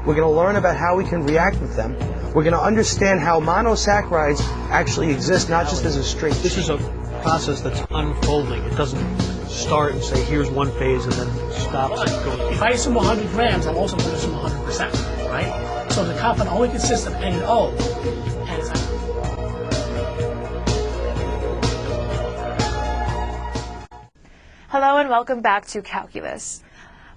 We're going to learn about how we can react with them. We're going to understand how monosaccharides actually exist, not just as a straight chain. This is a process that's unfolding. It doesn't start and say, here's one phase, and then stops and goes. If I assume 100 grams, I'm also going to assume 100%, right? So the compound only consists of N and O, and it's Hello and welcome back to Calculus.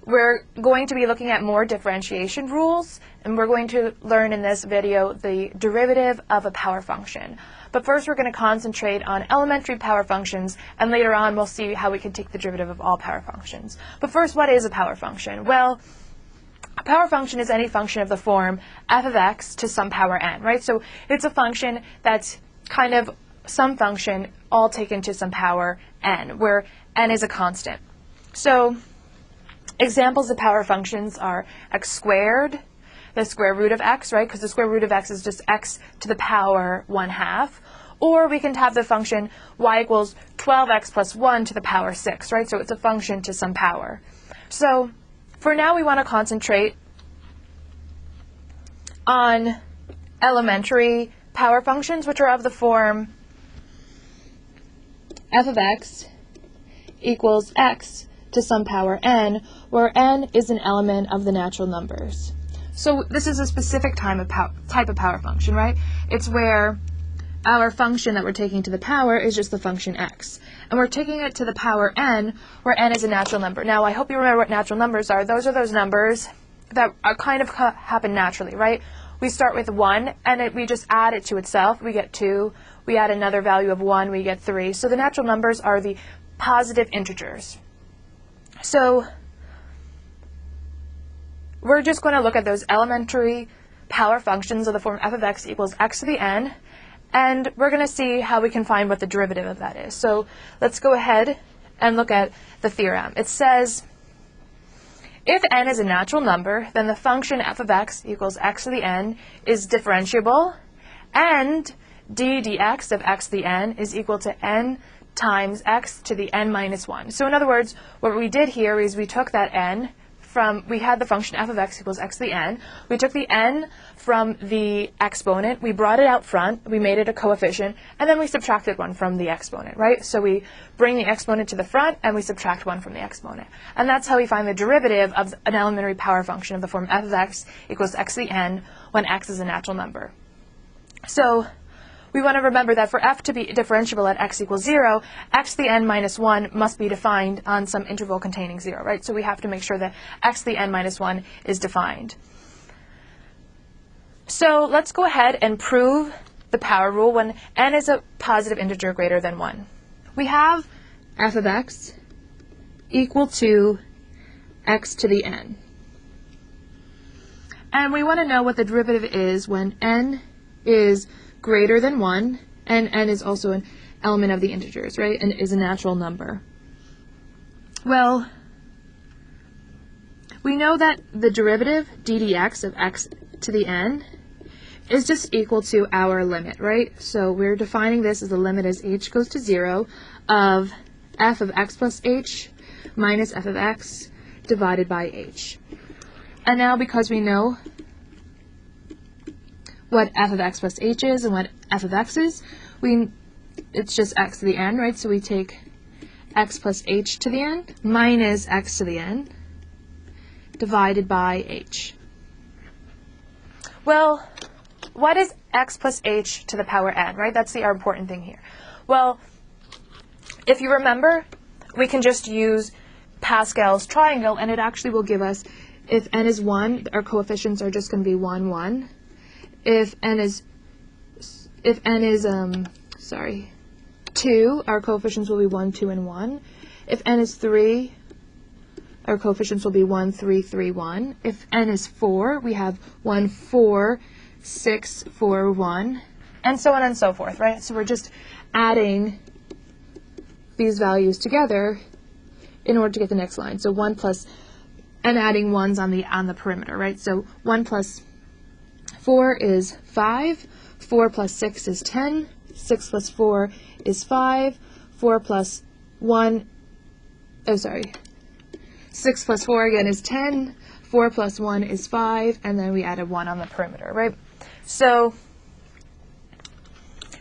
We're going to be looking at more differentiation rules, and we're going to learn in this video the derivative of a power function. But first we're going to concentrate on elementary power functions, and later on we'll see how we can take the derivative of all power functions. But first, what is a power function? Well, a power function is any function of the form f of x to some power n, right? So it's a function that's kind of some function all taken to some power n, where n is a constant. So examples of power functions are x squared, the square root of x, right? Because the square root of x is just x to the power 1/2. Or we can have the function y equals 12x plus 1 to the power 6, right? So it's a function to some power. So for now we want to concentrate on elementary power functions, which are of the form f of x equals x to some power n, where n is an element of the natural numbers. So this is a specific type of power function, right? It's where our function that we're taking to the power is just the function x. And we're taking it to the power n, where n is a natural number. Now, I hope you remember what natural numbers are. Those are those numbers that are kind of happen naturally, right? We start with 1, and we just add it to itself. We get 2. We add another value of 1. We get 3. So the natural numbers are the positive integers. So we're just going to look at those elementary power functions of the form f of x equals x to the n, and we're going to see how we can find what the derivative of that is. So let's go ahead and look at the theorem. It says, if n is a natural number, then the function f of x equals x to the n is differentiable, and d dx of x to the n is equal to n times x to the n minus 1. So in other words, what we did here is we took that n from, we had the function f of x equals x to the n. We took the n from the exponent, we brought it out front, we made it a coefficient, and then we subtracted 1 from the exponent, right? So we bring the exponent to the front, and we subtract 1 from the exponent. And that's how we find the derivative of an elementary power function of the form f of x equals x to the n when x is a natural number. So we want to remember that for f to be differentiable at x equals 0, x to the n minus 1 must be defined on some interval containing 0, right? So we have to make sure that x to the n minus 1 is defined. So let's go ahead and prove the power rule when n is a positive integer greater than 1. We have f of x equal to x to the n. And we want to know what the derivative is when n is greater than 1, and n is also an element of the integers, right, and is a natural number. Well, we know that the derivative d dx of x to the n is just equal to our limit, right? So we're defining this as the limit as h goes to 0 of f of x plus h minus f of x divided by h. And now, because we know what f of x plus h is and what f of x is, it's just x to the n, right? So we take x plus h to the n minus x to the n divided by h. Well, what is x plus h to the power n, right? That's the important thing here. Well, if you remember, we can just use Pascal's triangle, and it actually will give us, if n is 1, our coefficients are just going to be 1, 1. If n is 2, our coefficients will be 1, 2, and 1. If n is 3, our coefficients will be 1, 3, 3, 1. If n is 4, we have 1, 4, 6, 4, 1, and so on and so forth, right? So we're just adding these values together in order to get the next line. So 1 plus, and adding 1s on the perimeter, right? So 1 plus 4 is 5, 4 plus 6 is 10, 6 plus 4 is 5, 4 plus 1, 6 plus 4 again is 10, 4 plus 1 is 5, and then we added 1 on the perimeter, right? So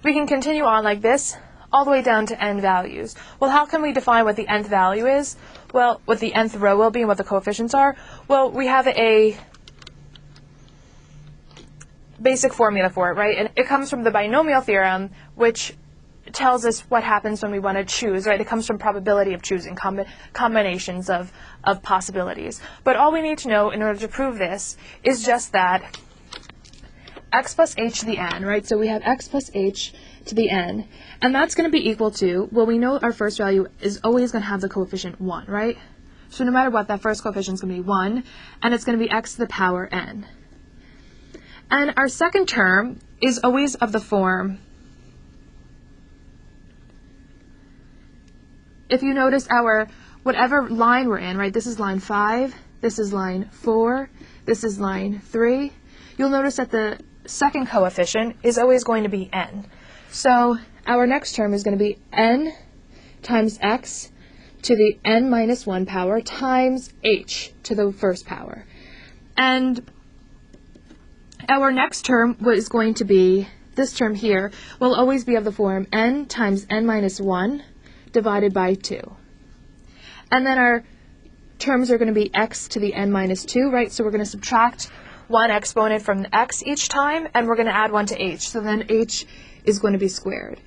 we can continue on like this, all the way down to n values. Well, how can we define what the nth value is? Well, what the nth row will be and what the coefficients are? Well, we have a basic formula for it, right? And it comes from the binomial theorem, which tells us what happens when we want to choose, right? It comes from probability of choosing, combinations of possibilities. But all we need to know in order to prove this is just that x plus h to the n, right? So we have x plus h to the n, and that's going to be equal to, well, we know our first value is always going to have the coefficient 1, right? So no matter what, that first coefficient is going to be 1, and it's going to be x to the power n. And our second term is always of the form, if you notice our, whatever line we're in, right, this is line 5, this is line 4, this is line 3, you'll notice that the second coefficient is always going to be n. So our next term is going to be n times x to the n minus 1 power times h to the first power. And our next term is going to be, this term here, will always be of the form n times n minus 1 divided by 2. And then our terms are going to be x to the n minus 2, right? So we're going to subtract one exponent from the x each time, and we're going to add one to h. So then h is going to be squared.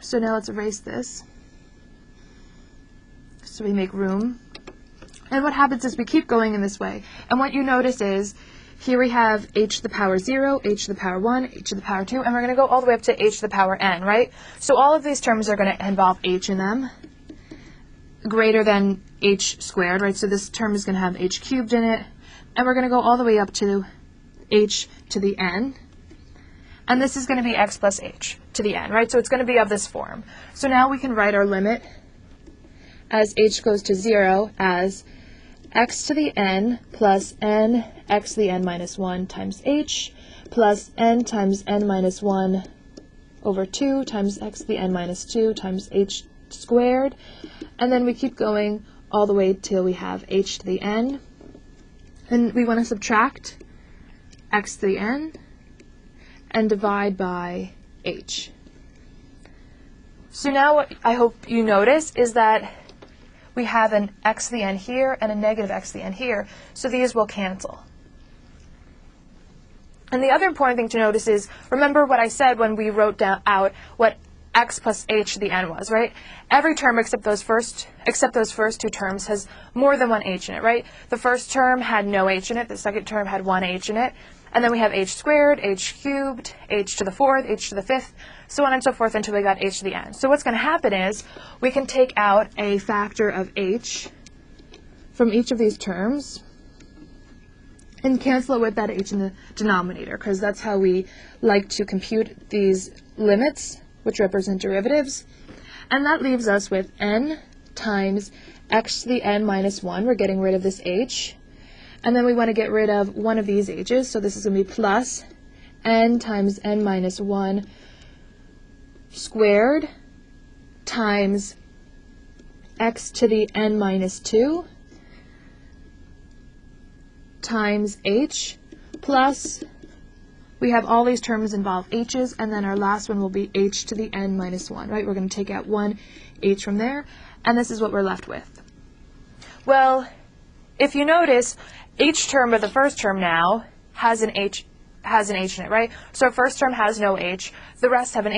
So now let's erase this. So we make room. And what happens is we keep going in this way. And what you notice is, here we have h to the power 0, h to the power 1, h to the power 2, and we're going to go all the way up to h to the power n, right? So all of these terms are going to involve h in them, greater than h squared, right? So this term is going to have h cubed in it, and we're going to go all the way up to h to the n, and this is going to be x plus h to the n, right? So it's going to be of this form. So now we can write our limit as h goes to 0 as x to the n plus n x to the n minus 1 times h plus n times n minus 1 over 2 times x to the n minus 2 times h squared. And then we keep going all the way till we have h to the n. And we want to subtract x to the n and divide by h. So now what I hope you notice is that we have an x to the n here and a negative x to the n here, so these will cancel. And the other important thing to notice is, remember what I said when we wrote out what x plus h to the n was, right? Every term except those first two terms has more than one h in it, right? The first term had no h in it, the second term had one h in it, and then we have h squared, h cubed, h to the fourth, h to the fifth, so on and so forth until we got h to the n. So what's going to happen is we can take out a factor of h from each of these terms and cancel it with that h in the denominator, because that's how we like to compute these limits, which represent derivatives. And that leaves us with n times x to the n minus 1. We're getting rid of this h. And then we want to get rid of one of these h's, so this is going to be plus n times n minus 1 squared times x to the n minus 2 times h, plus we have all these terms involve h's, and then our last one will be h to the n minus 1, right? We're going to take out one h from there, and this is what we're left with. Well, if you notice, each term of the first term now has an h in it, right? So our first term has no h, the rest have an